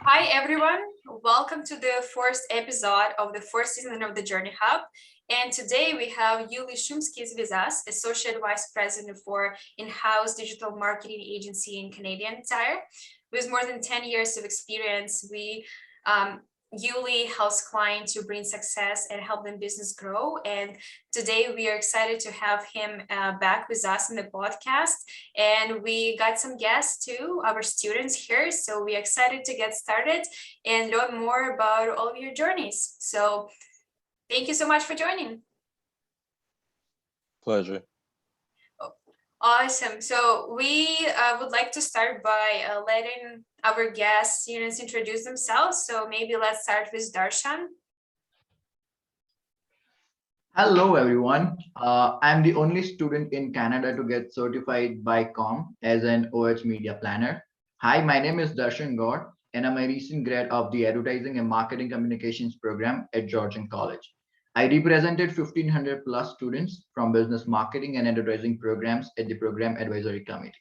Hi everyone, welcome to the first episode of the first season of the Journey Hub. And today we have Yuli Shumsky with us, Associate Vice President for in-house digital marketing agency in Canadian Tire. With more than 10 years of experience, Yuli helps clients to bring success and help them business grow. And today we are excited to have him back with us in the podcast. And we got some guests too, our students here. So we're excited to get started and learn more about all of your journeys. So thank you so much for joining. Pleasure. Awesome. So we would like to start by letting our guest students introduce themselves. So maybe let's start with Darshan. Hello, everyone. I'm the only student in Canada to get certified by COM as an OH media planner. Hi, my name is Darshan Gaur, and I'm a recent grad of the Advertising and Marketing Communications program at Georgian College. I represented 1,500 plus students from business marketing and advertising programs at the program advisory committee.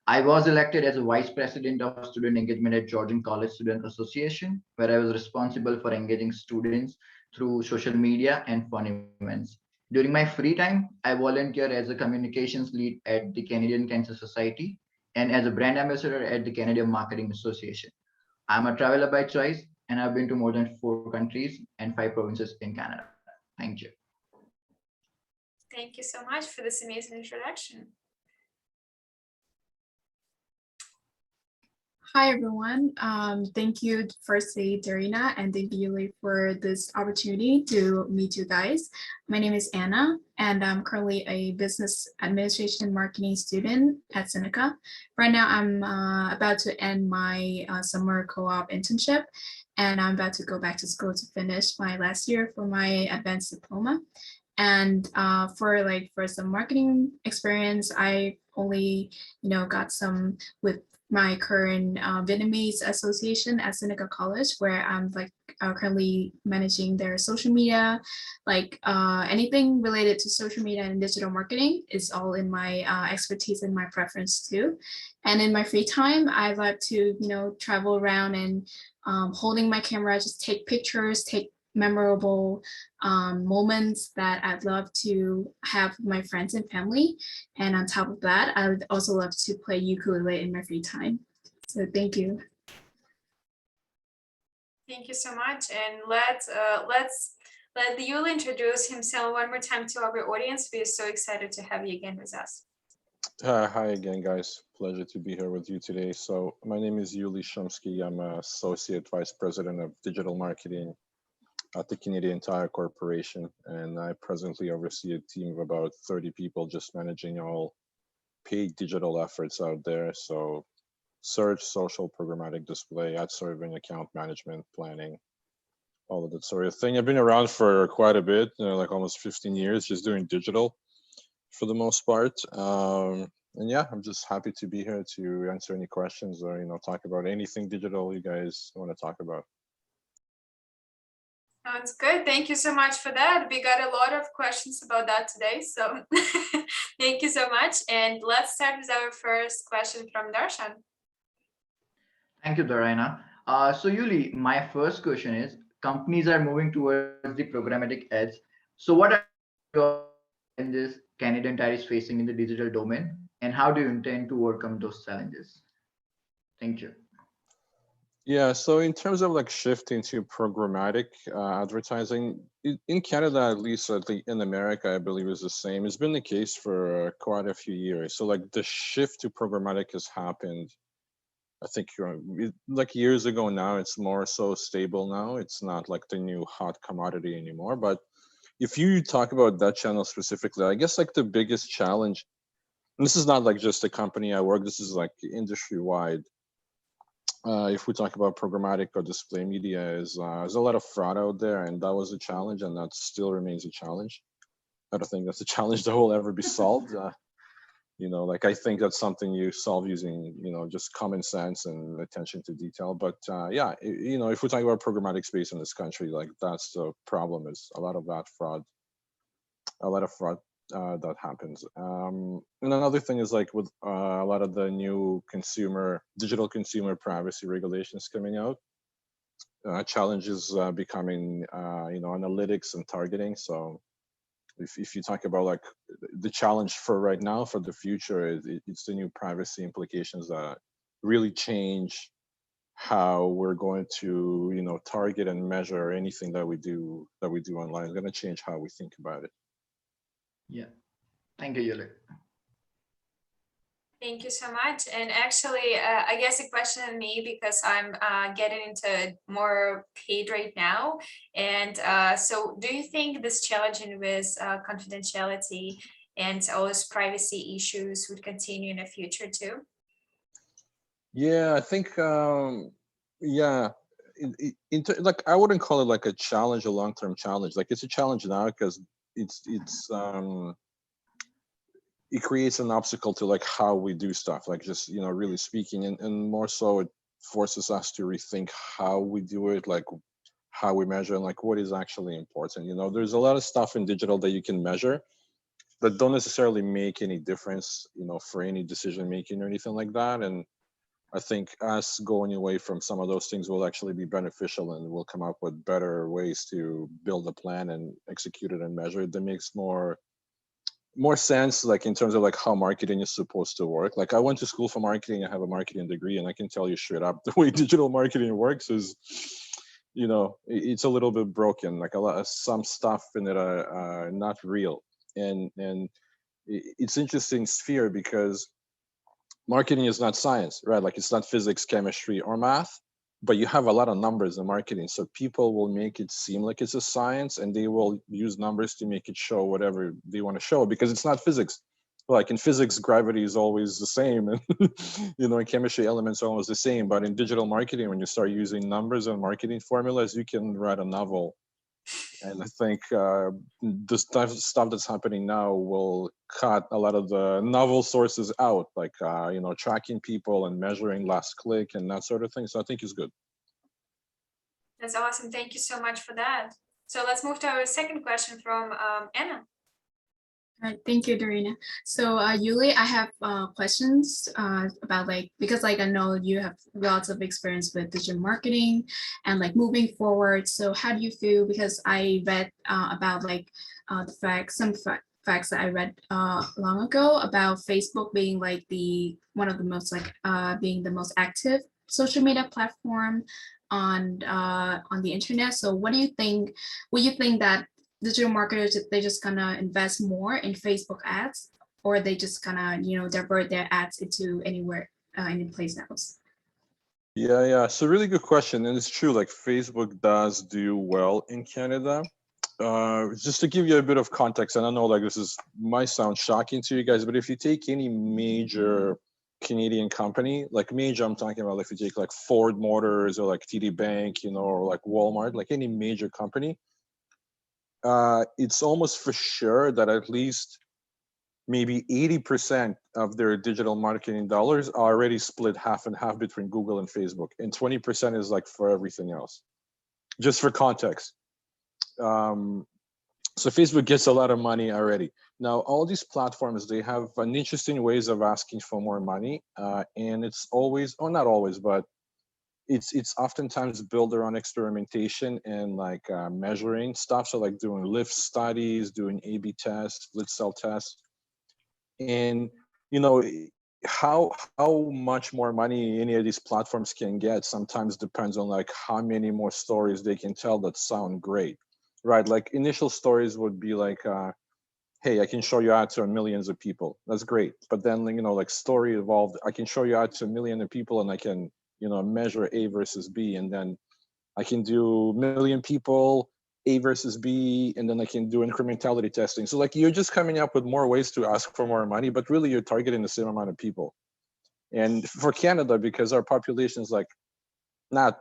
I was elected as a vice president of student engagement at Georgian College Student Association, where I was responsible for engaging students through social media and fun events. During my free time, I volunteer as a communications lead at the Canadian Cancer Society and as a brand ambassador at the Canadian Marketing Association. I'm a traveler by choice, and I've been to more than 4 countries and 5 provinces in Canada. Thank you. Thank you so much for this amazing introduction. Hi, everyone. Thank you, firstly, Darina, and thank you, Yuli, for this opportunity to meet you guys. My name is Anna, and I'm currently a business administration and marketing student at Seneca. Right now, I'm about to end my summer co-op internship, and I'm about to go back to school to finish my last year for my advanced diploma. And for some marketing experience, I only got some with my current Vietnamese association at Seneca College, where I'm currently managing their social media, anything related to social media and digital marketing is all in my expertise and my preference too. And in my free time, I like to travel around and holding my camera, just take pictures, take memorable moments that I'd love to have with my friends and family. And on top of that, I would also love to play ukulele in my free time. So thank you. Thank you so much. And let's let Yuli introduce himself one more time to our audience. We are so excited to have you again with us. Hi again, guys. Pleasure to be here with you today. So my name is Yuli Shumsky. I'm Associate Vice President of Digital Marketing at the Canadian Tire Corporation, and I presently oversee a team of about 30 people just managing all paid digital efforts out there. So search, social, programmatic display, ad serving, account management, planning, all of that sort of thing. I've been around for quite a bit, like almost 15 years, just doing digital for the most part. And yeah, I'm just happy to be here to answer any questions or, talk about anything digital you guys want to talk about. Sounds good. Thank you so much for that. We got a lot of questions about that today. So thank you so much. And let's start with our first question from Darshan. Thank you, Darina. So Yuli, my first question is, companies are moving towards the programmatic ads. So what are your challenges Canadian Tire is facing in the digital domain, and how do you intend to overcome those challenges? Thank you. Yeah, so in terms of shifting to programmatic advertising, in Canada, at least in America, I believe is the same. It's been the case for quite a few years. So the shift to programmatic has happened, I think years ago now. It's more so stable now. It's not the new hot commodity anymore. But if you talk about that channel specifically, I guess the biggest challenge, and this is not just the company I work, this is industry wide. If we talk about programmatic or display media, there's a lot of fraud out there, and that was a challenge, and that still remains a challenge. I don't think that's a challenge that will ever be solved. I think that's something you solve using, just common sense and attention to detail. But yeah, if we talk about programmatic space in this country, that's the problem, is a lot of fraud that happens. And another thing is with a lot of the new digital consumer privacy regulations coming out, challenges becoming analytics and targeting. So if you talk about like the challenge for right now for the future, it's the new privacy implications that really change how we're going to target and measure anything that we do online. It's going to change how we think about it. Yeah. Thank you, Yuli. Thank you so much. And actually, I guess a question on me, because I'm getting into more paid right now. And so do you think this challenging with confidentiality and all those privacy issues would continue in the future too? Yeah, I think yeah, like I wouldn't call it like a challenge, a long-term challenge. Like it's a challenge now because it's it creates an obstacle to like how we do stuff, like just really speaking, and more so it forces us to rethink how we do it, like how we measure and like what is actually important. There's a lot of stuff in digital that you can measure that don't necessarily make any difference for any decision making or anything like that. And I think us going away from some of those things will actually be beneficial, and we'll come up with better ways to build a plan and execute it and measure it that makes more sense, like in terms of like how marketing is supposed to work. Like I went to school for marketing, I have a marketing degree, and I can tell you straight up the way digital marketing works is it's a little bit broken. Like a lot of some stuff in it are not real. And it's interesting sphere because marketing is not science, right? Like it's not physics, chemistry, or math, but you have a lot of numbers in marketing. So people will make it seem like it's a science, and they will use numbers to make it show whatever they want to show, because it's not physics. Like in physics, gravity is always the same, and in chemistry, elements are always the same. But in digital marketing, when you start using numbers and marketing formulas, you can write a novel. And I think the stuff that's happening now will cut a lot of the novel sources out, like tracking people and measuring last click and that sort of thing. So I think it's good. That's awesome. Thank you so much for that. So let's move to our second question from Anna. All right, thank you, Darina. So, Yuli, I have questions about because I know you have lots of experience with digital marketing and like moving forward. So, how do you feel? Because I read about the facts that I read long ago about Facebook being like one of the most being the most active social media platform on the internet. So, what do you think? Would you think that digital marketers, they just gonna invest more in Facebook ads, or they just gonna divert their ads into anywhere, any place else? Yeah. So really good question, and it's true. Like Facebook does do well in Canada. Just to give you a bit of context, and I know like this might sound shocking to you guys, but if you take any major Canadian company, like major, I'm talking about like if you take like Ford Motors or like TD Bank, or like Walmart, like any major company, it's almost for sure that at least maybe 80% of their digital marketing dollars are already split half and half between Google and Facebook, and 20% is like for everything else. Just for context. So Facebook gets a lot of money already. Now, all these platforms, they have an interesting ways of asking for more money, and it's always, or not always, but it's oftentimes built around experimentation and like measuring stuff. So like doing lift studies, doing A/B tests, split cell tests, and how much more money any of these platforms can get sometimes depends on like how many more stories they can tell that sound great, right? Like initial stories would be like, hey, I can show you out to millions of people. That's great. But then, like story evolved, I can show you out to a million of people, and I can measure A versus B, and then I can do million people, A versus B, and then I can do incrementality testing. So like you're just coming up with more ways to ask for more money, but really you're targeting the same amount of people. And for Canada, because our population is like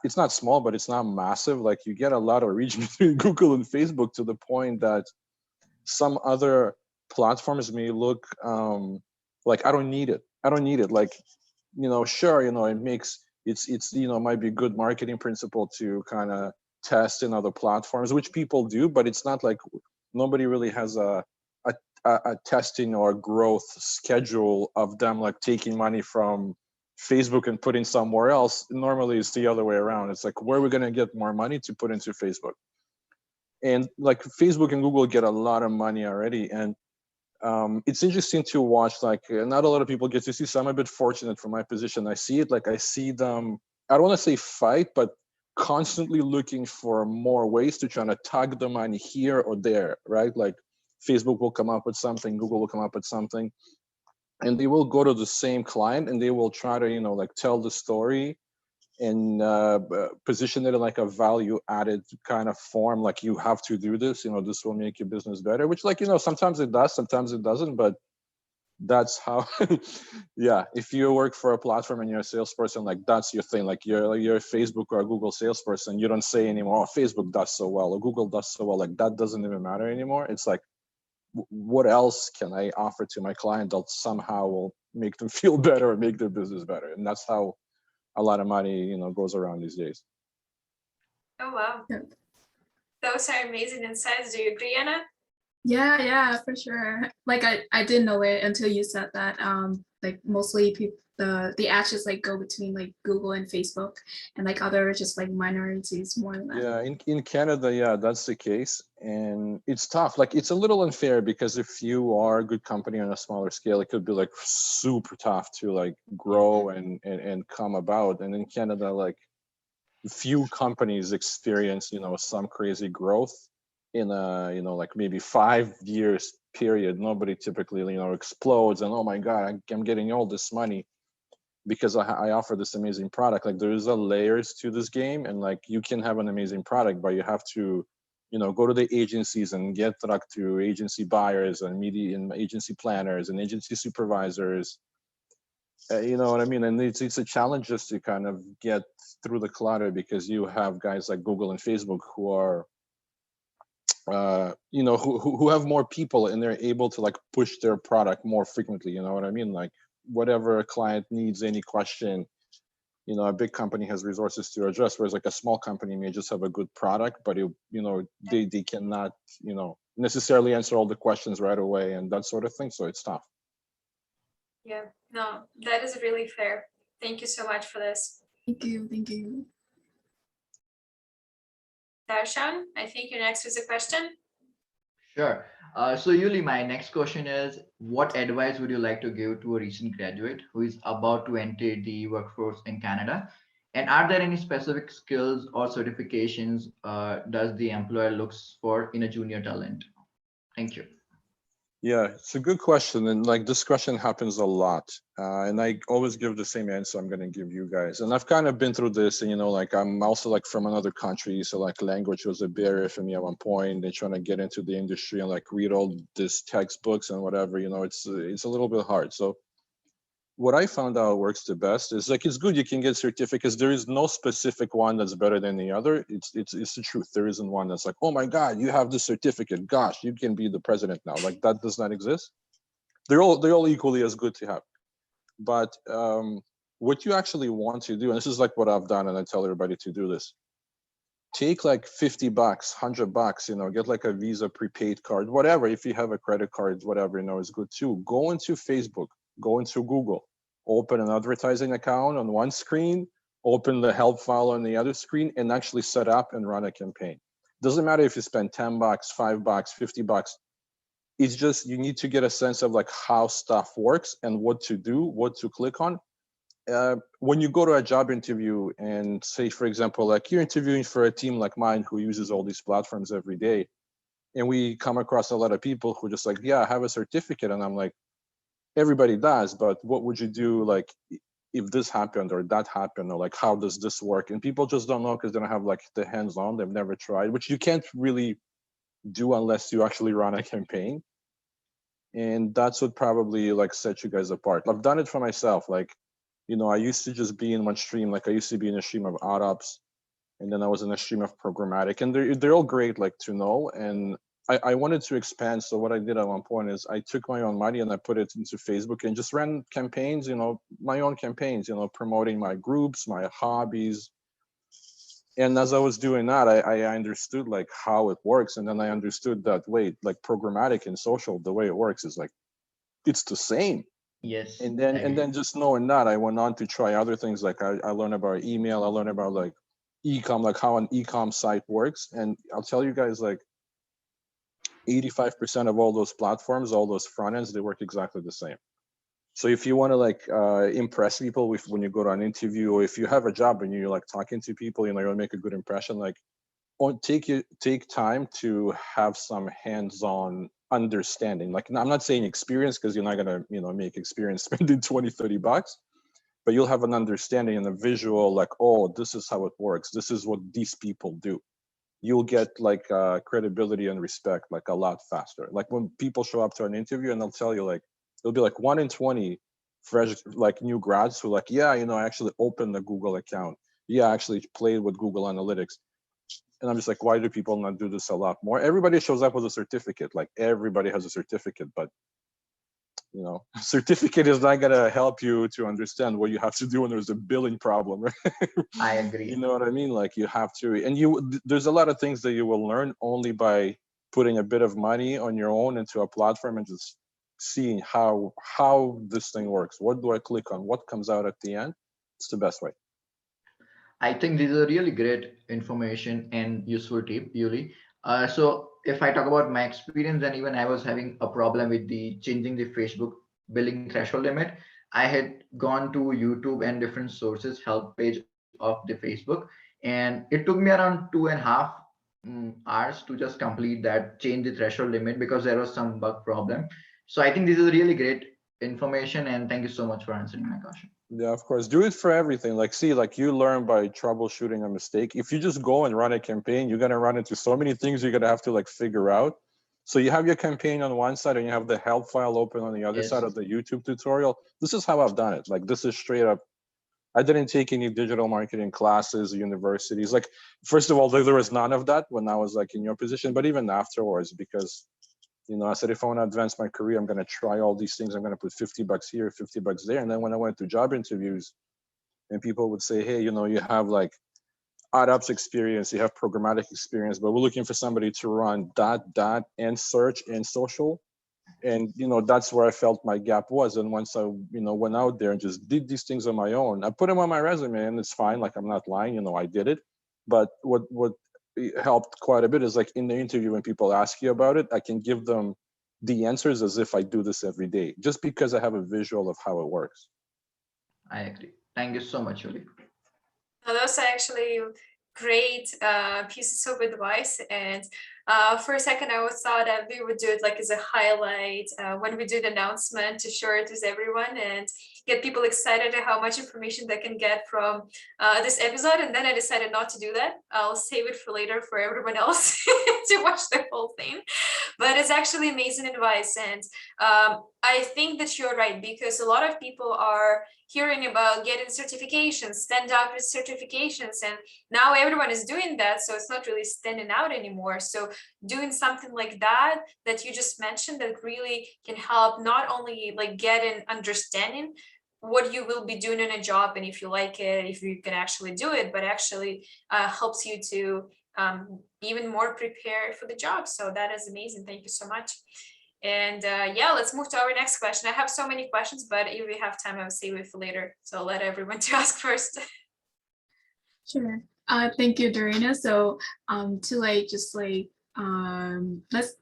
it's not small, but it's not massive. Like you get a lot of reach between Google and Facebook to the point that some other platforms may look like I don't need it. Like, sure, it makes it's might be good marketing principle to kind of test in other platforms, which people do, but it's not like nobody really has a testing or growth schedule of them like taking money from Facebook and putting somewhere else. Normally it's the other way around. It's like, where are we going to get more money to put into Facebook? And like Facebook and Google get a lot of money already. And it's interesting to watch, like not a lot of people get to see, so I'm a bit fortunate from my position. I see it, like I see them, I don't want to say fight, but constantly looking for more ways to try to tug the money here or there, right? Like Facebook will come up with something, Google will come up with something, and they will go to the same client and they will try to, like tell the story and position it in like a value added kind of form, like you have to do this, this will make your business better, which, like, sometimes it does, sometimes it doesn't, but that's how yeah, if you work for a platform and you're a salesperson, like that's your thing, like you're a Facebook or a Google salesperson, you don't say anymore, oh, Facebook does so well or Google does so well, like that doesn't even matter anymore. It's like, what else can I offer to my client that somehow will make them feel better or make their business better? And that's how a lot of money, goes around these days. Oh, wow. Yeah. Those are amazing insights. Do you agree, Anna? Yeah, for sure. Like I didn't know it until you said that. Like mostly people, the actions like go between like Google and Facebook, and like other just like minorities more than that. Yeah, in Canada, yeah, that's the case, and it's tough. Like it's a little unfair because if you are a good company on a smaller scale, it could be like super tough to like grow and come about. And in Canada, like few companies experience, some crazy growth in a, like maybe 5 years period. Nobody typically, explodes and, oh my God, I'm getting all this money because I offer this amazing product. Like there is a layers to this game, and like you can have an amazing product, but you have to, go to the agencies and get talk to agency buyers and media and agency planners and agency supervisors. You know what I mean? And it's a challenge just to kind of get through the clutter because you have guys like Google and Facebook who are, who have more people and they're able to like push their product more frequently. You know what I mean? Like whatever a client needs, any question, a big company has resources to address, whereas like a small company may just have a good product, but they cannot, necessarily answer all the questions right away and that sort of thing. So it's tough. Yeah, no, that is really fair. Thank you so much for this. Thank you. Darshan, I think you're next with a question. Sure. So Yuli, my next question is, what advice would you like to give to a recent graduate who is about to enter the workforce in Canada? And are there any specific skills or certifications does the employer looks for in a junior talent? Thank you. Yeah, it's a good question. And like this question happens a lot. And I always give the same answer I'm going to give you guys. And I've kind of been through this, and, like I'm also like from another country. So like language was a barrier for me at one point. And trying to get into the industry and like read all these textbooks and whatever, it's a little bit hard. So what I found out works the best is like, it's good you can get certificates. There is no specific one that's better than the other. It's the truth. There isn't one that's like, oh my God, you have this certificate. Gosh, you can be the president now. Like that does not exist. They're all equally as good to have. But what you actually want to do, and this is like what I've done, and I tell everybody to do this. Take like $50, $100, get like a Visa prepaid card, whatever. If you have a credit card, whatever, is good too. Go into Facebook, go into Google, open an advertising account on one screen, open the help file on the other screen, and actually set up and run a campaign. Doesn't matter if you spend $10, $5, $50. It's just, you need to get a sense of like how stuff works and what to do, what to click on. When you go to a job interview and say, for example, like you're interviewing for a team like mine who uses all these platforms every day, and we come across a lot of people who just like, yeah, I have a certificate. And I'm like, everybody does, but what would you do like if this happened or that happened, or like how does this work? And people just don't know because they don't have like the hands-on, they've never tried, which you can't really do unless you actually run a campaign. And that's what probably like set you guys apart. I've done it for myself. Like, I used to just be in one stream. Like I used to be in a stream of odd ops, and then I was in a stream of programmatic, and they're all great, like to know. And I wanted to expand. So what I did at one point is I took my own money and I put it into Facebook and just ran campaigns, my own campaigns, promoting my groups, my hobbies. And as I was doing that, I understood like how it works. And then I understood that, wait, like programmatic and social, the way it works is like, it's the same. Yes, And then agree. just knowing that, I went on to try other things. Like I learned about email, I learned about like ecom, like how an ecom site works. And I'll tell you guys, like 85% of all those platforms, all those front ends, they work exactly the same. So if you want to like impress people with when you go to an interview, or if you have a job and you're like talking to people, you want to make a good impression, like take time to have some hands-on understanding. Like I'm not saying experience, because you're not gonna make experience spending 20-30 bucks, but you'll have an understanding and a visual, like, oh, this is how it works, this is what these people do. You'll get like credibility and respect like a lot faster. Like when people show up to an interview and they'll tell you, like, it'll be like 1 in 20 fresh like new grads who like, yeah, I actually opened a Google account, yeah, I actually played with Google Analytics. And I'm just like, why do people not do this a lot more? Everybody shows up with a certificate, like everybody has a certificate, but certificate is not gonna help you to understand what you have to do when there's a billing problem, right? I You agree. know what I mean? Like you have to, and there's a lot of things that you will learn only by putting a bit of money on your own into a platform and just seeing how this thing works. What do I click on? What comes out at the end? It's the best way. I think this is a really great information and useful tip, Yuli. So if I talk about my experience, and even I was having a problem with the changing the Facebook billing threshold limit. I had gone to YouTube and different sources help page of the Facebook, and it took me around 2.5 hours to just complete that, change the threshold limit because there was some bug problem. So I think this is really great information, and thank you so much for answering my question. Yeah, of course. Do it for everything. Like, see, like you learn by troubleshooting a mistake. If you just go and run a campaign, you're gonna run into so many things you're gonna have to like figure out. So you have your campaign on one side and you have the help file open on the other side Yes. of the YouTube tutorial. This is how I've done it. Like this is straight up. I didn't take any digital marketing classes, universities. Like, first of all, there was none of that when I was like in your position, but even afterwards, because I said, if I want to advance my career, I'm going to try all these things. I'm going to put 50 bucks here, 50 bucks there. And then when I went to job interviews and people would say, hey, you have like ad ops experience, you have programmatic experience, but we're looking for somebody to run that and search and social. And, that's where I felt my gap was. And once I, went out there and just did these things on my own, I put them on my resume and it's fine. Like, I'm not lying, I did it. But what helped quite a bit is like in the interview, when people ask you about it, I can give them the answers as if I do this every day, just because I have a visual of how it works. I agree. Thank you so much, Yuli. Now, those are actually great pieces of advice. And for a second, I was thought that we would do it like as a highlight when we do the announcement to share it with everyone and get people excited at how much information they can get from this episode. And then I decided not to do that. I'll save it for later for everyone else to watch the whole thing. But it's actually amazing advice. And I think that you're right, because a lot of people are hearing about getting certifications, stand out with certifications, and now everyone is doing that, so it's not really standing out anymore. So doing something like that you just mentioned, that really can help not only like get an understanding what you will be doing in a job, and if you like it, if you can actually do it, but actually helps you to even more prepared for the job. So that is amazing. Thank you so much. And yeah, let's move to our next question. I have so many questions, but if we have time, I'll save it for later. So I'll let everyone to ask first. Sure. Thank you, Dorina. So to like just like let's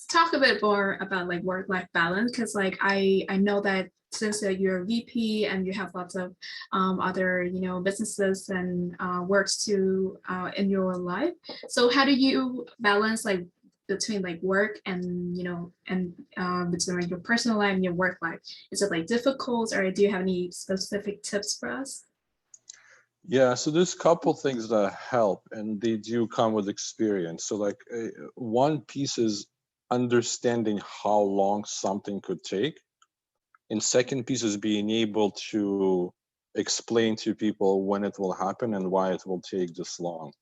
talk a bit more about like work-life balance, because like I know that since you're a VP and you have lots of other businesses and works to in your life. So how do you balance like between like work and between like your personal life and your work life? Is it like difficult, or do you have any specific tips for us? Yeah, so there's a couple things that help, and they do come with experience. So like one piece is understanding how long something could take, and second piece is being able to explain to people when it will happen and why it will take this long.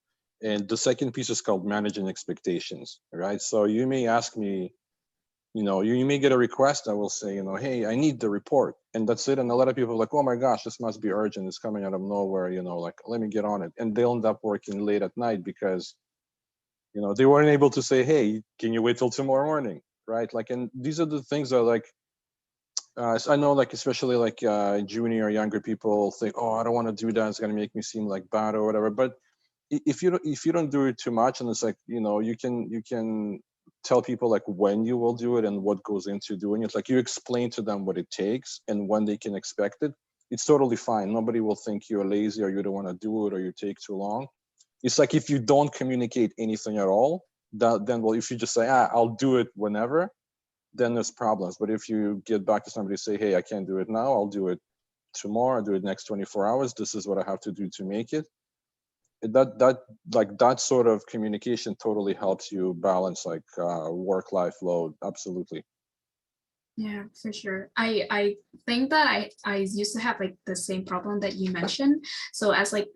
And the second piece is called managing expectations, right? So you may ask me, you may get a request. I will say, hey, I need the report, and that's it. And a lot of people are like, oh my gosh, this must be urgent, it's coming out of nowhere, like, let me get on it. And they'll end up working late at night because they weren't able to say, hey, can you wait till tomorrow morning, right? Like, and these are the things that like So I know, like, especially like junior or younger people think, oh, I don't want to do that. It's going to make me seem like bad or whatever. But if you don't do it too much, and it's like, you can tell people like when you will do it and what goes into doing it. Like, you explain to them what it takes and when they can expect it. It's totally fine. Nobody will think you're lazy or you don't want to do it or you take too long. It's like if you don't communicate anything at all, then, well, if you just say, I'll do it whenever, then there's problems. But if you get back to somebody, say, hey, I can't do it now, I'll do it tomorrow, I'll do it next 24 hours, this is what I have to do to make it. That sort of communication totally helps you balance like work life load. Absolutely. Yeah, for sure. I think that I used to have like the same problem that you mentioned. So as like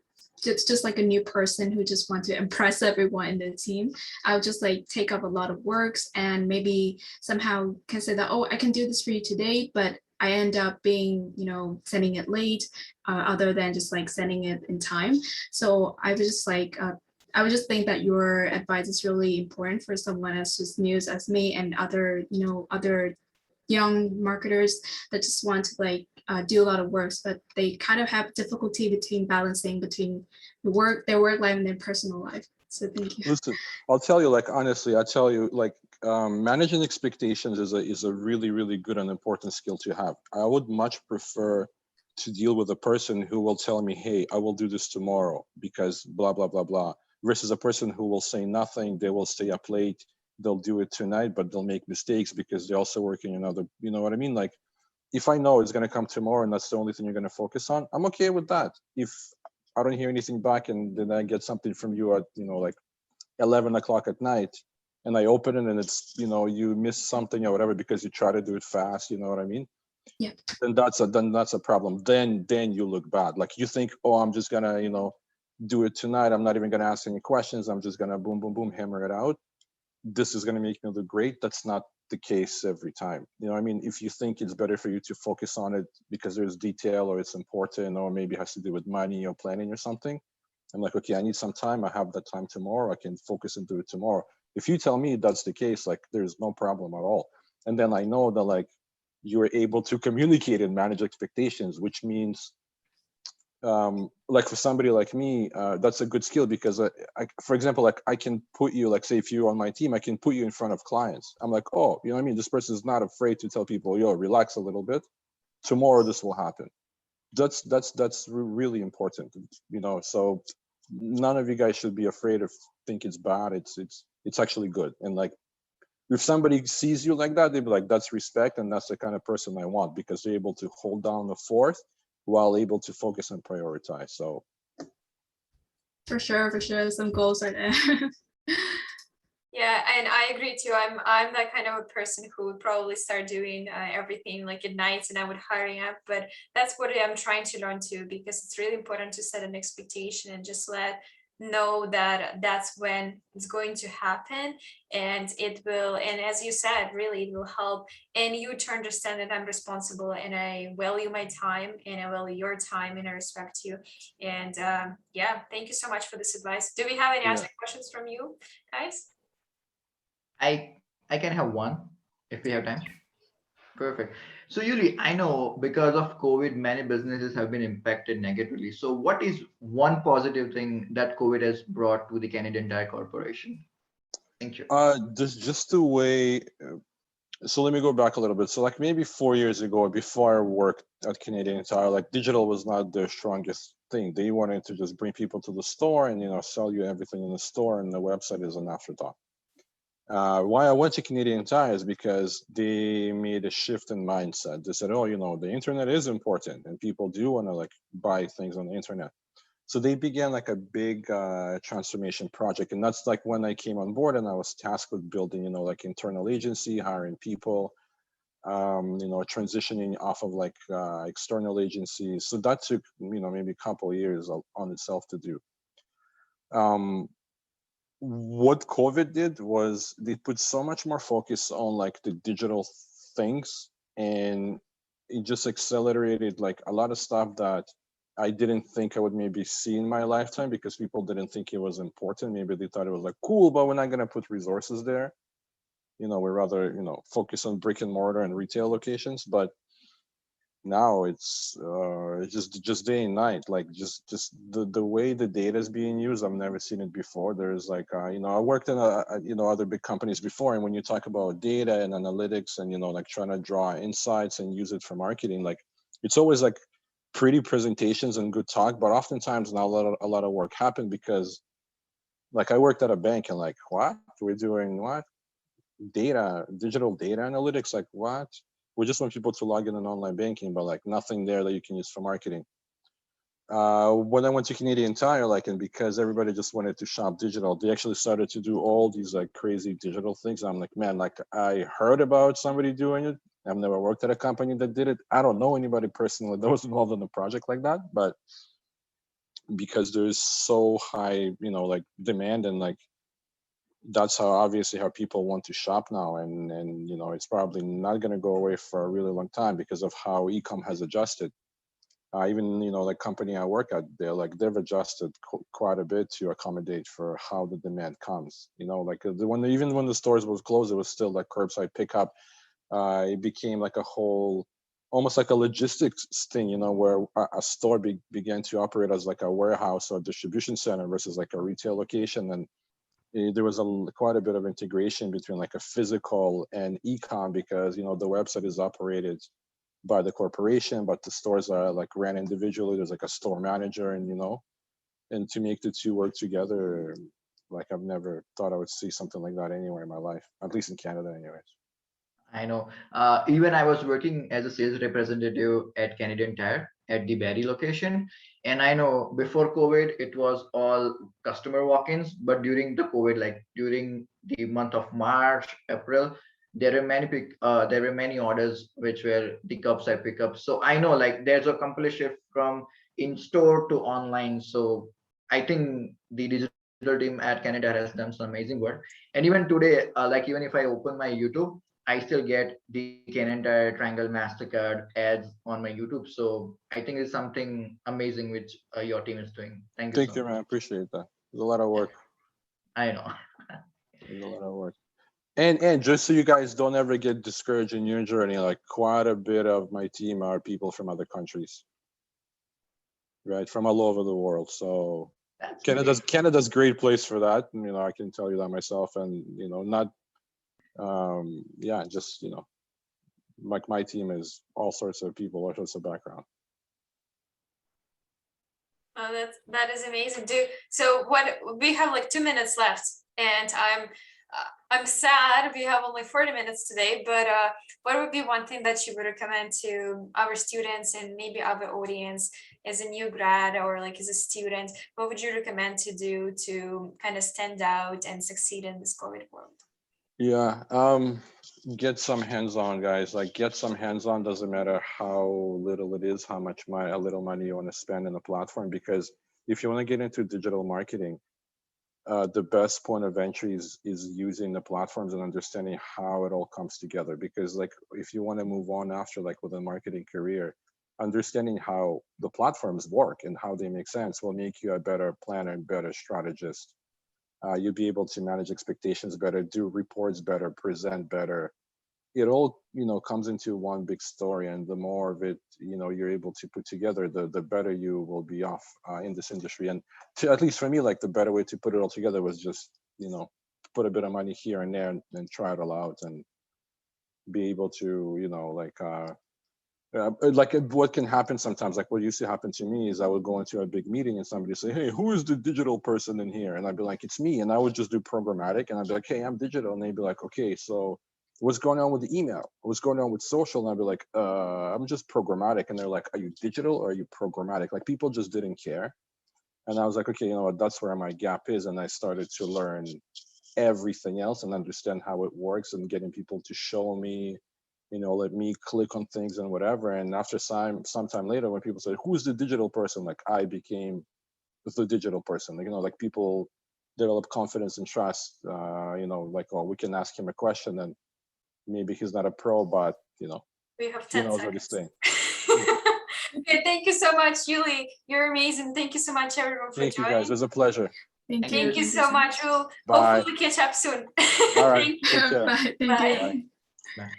just like a new person who just want to impress everyone in the team, I'll just like take up a lot of works and maybe somehow can say that, oh, I can do this for you today, but I end up being, sending it late, other than just like sending it in time. So I was just like, I would just think that your advice is really important for someone as just new as me and other, other young marketers that just want to like do a lot of works, but they kind of have difficulty between balancing between their work life and their personal life. So thank you. Listen, I'll tell you, like, honestly, I tell you, like, managing expectations is a really, really good and important skill to have. I would much prefer to deal with a person who will tell me, hey, I will do this tomorrow because blah, blah, blah, blah, versus a person who will say nothing. They will stay up late. They'll do it tonight, but they'll make mistakes because they're also working another, you know what I mean? Like, if I know it's going to come tomorrow and that's the only thing you're going to focus on, I'm okay with that. If I don't hear anything back and then I get something from you at, like 11 o'clock at night, and I open it and it's, you miss something or whatever because you try to do it fast, you know what I mean? Yeah. Then that's a problem. Then you look bad. Like, you think, oh, I'm just gonna, do it tonight. I'm not even gonna ask any questions. I'm just gonna boom, boom, boom, hammer it out. This is gonna make me look great. That's not the case every time. You know what I mean? If you think it's better for you to focus on it because there's detail or it's important or maybe it has to do with money or planning or something, I'm like, okay, I need some time. I have that time tomorrow. I can focus and do it tomorrow. If you tell me that's the case, like, there's no problem at all. And then I know that, like, you're able to communicate and manage expectations, which means, like, for somebody like me, that's a good skill because, for example, like, I can put you, like, say, if you're on my team, I can put you in front of clients. I'm like, oh, you know what I mean? This person is not afraid to tell people, yo, relax a little bit. Tomorrow, this will happen. That's really important, so none of you guys should be afraid of think it's bad. It's actually good. And, like, if somebody sees you like that, they'd be like, that's respect, and that's the kind of person I want, because they're able to hold down the fort while able to focus and prioritize. So For sure, some goals are there. Yeah, and I agree too. I'm that kind of a person who would probably start doing everything like at night, and I would hurry up. But that's what I'm trying to learn too, because it's really important to set an expectation and just know that that's when it's going to happen, and it will. And as you said, really, it will help, and you to understand that I'm responsible and I value my time and I value your time and I respect you. And yeah, thank you so much for this advice. Do we have any yeah. other questions from you guys? I can have one if we have time. Perfect. So Yuli, I know because of COVID, many businesses have been impacted negatively. So what is one positive thing that COVID has brought to the Canadian Tire Corporation? Thank you. Just the way. So let me go back a little bit. So, like, maybe 4 years ago, before I worked at Canadian Tire, like, digital was not their strongest thing. They wanted to just bring people to the store and sell you everything in the store, and the website is an afterthought. Why I went to Canadian Tire is because they made a shift in mindset. They said, oh, the internet is important and people do want to, like, buy things on the internet. So they began, like, a big transformation project. And that's, like, when I came on board and I was tasked with building, like, internal agency, hiring people, transitioning off of, like, external agencies. So that took, maybe a couple of years on itself to do. What COVID did was they put so much more focus on, like, the digital things, and it just accelerated, like, a lot of stuff that I didn't think I would maybe see in my lifetime, because people didn't think it was important. Maybe they thought it was, like, cool, but we're not going to put resources there. We're rather, focus on brick and mortar and retail locations. But now it's just day and night, like just the way the data is being used. I've never seen it before. There's like I worked in other big companies before, and when you talk about data and analytics and like trying to draw insights and use it for marketing, like it's always like pretty presentations and good talk, but oftentimes not a lot of work happened, because like I worked at a bank and like, what we're doing, what digital data analytics, like what? We just want people to log in on online banking, but like nothing there that you can use for marketing. When I went to Canadian Tire, like, and because everybody just wanted to shop digital, they actually started to do all these like crazy digital things. I'm like, man, like I heard about somebody doing it. I've never worked at a company that did it. I don't know anybody personally that was involved in a project like that, but because there's so high, like demand, and like that's obviously how people want to shop now, and it's probably not going to go away for a really long time because of how e-com has adjusted. Even like company I work at, they've adjusted quite a bit to accommodate for how the demand comes. Like even when the stores was closed, it was still like curbside pickup. It became like a whole, almost like a logistics thing, where a store began to operate as like a warehouse or distribution center versus like a retail location. And there was quite a bit of integration between like a physical and e-com, because the website is operated by the corporation, but the stores are like ran individually. There's like a store manager, and to make the two work together, like I've never thought I would see something like that anywhere in my life, at least in Canada anyways. I know. Even I was working as a sales representative at Canadian Tire at the Barrie location. And I know before COVID, it was all customer walk-ins, but during the COVID, like during the month of March, April, there were many orders which were the curbside pickups. So I know like there's a complete shift from in-store to online. So I think the digital team at Canada has done some amazing work. And even today, like even if I open my YouTube, I still get the Canadian Tire Triangle Mastercard ads on my YouTube. So I think it's something amazing which your team is doing. Thank you Thank so you, man. I much. appreciate that. There's a lot of work. I know. There's a lot of work. And just so you guys don't ever get discouraged in your journey, like quite a bit of my team are people from other countries, right? From all over the world. So That's Canada's great place for that. And, I can tell you that myself. And not just like my team is all sorts of people, all sorts of background. Oh, that is amazing. So what we have like 2 minutes left, and I'm sad we have only 40 minutes today, but what would be one thing that you would recommend to our students and maybe our audience as a new grad or like as a student? What would you recommend to do to kind of stand out and succeed in this COVID world? Yeah, get some hands-on, guys. Like get some hands-on, doesn't matter how little it is, how much a little money you want to spend in a platform, because if you want to get into digital marketing, the best point of entry is using the platforms and understanding how it all comes together. Because like if you want to move on after like with a marketing career, understanding how the platforms work and how they make sense will make you a better planner and better strategist. You'll be able to manage expectations better, do reports better, present better. It all comes into one big story, and the more of it you're able to put together, the better you will be off in this industry. And at least for me, like the better way to put it all together was just put a bit of money here and there, and try it all out, and be able to like what can happen sometimes, like what used to happen to me is I would go into a big meeting and somebody say, hey, who is the digital person in here? And I'd be like, it's me. And I would just do programmatic, and I'd be like, hey, I'm digital. And they'd be like, okay, so what's going on with the email? What's going on with social? And I'd be like, I'm just programmatic. And they're like, are you digital or are you programmatic? Like people just didn't care. And I was like, okay, you know what, that's where my gap is. And I started to learn everything else and understand how it works, and getting people to show me, let me click on things and whatever. And after sometime later, when people say, who's the digital person? Like I became the digital person. Like people develop confidence and trust, like, oh, we can ask him a question, and maybe he's not a pro, but We have he 10 knows what he's seconds. saying. Okay, thank you so much, Yuli. You're amazing. Thank you so much, everyone, for Thank you, joining. guys. It was a pleasure. Thank you. Thank you Thank so much. We'll Bye. hopefully catch up soon. All right. Thank you. Take care. Bye. Thank Bye. you. Bye. Bye.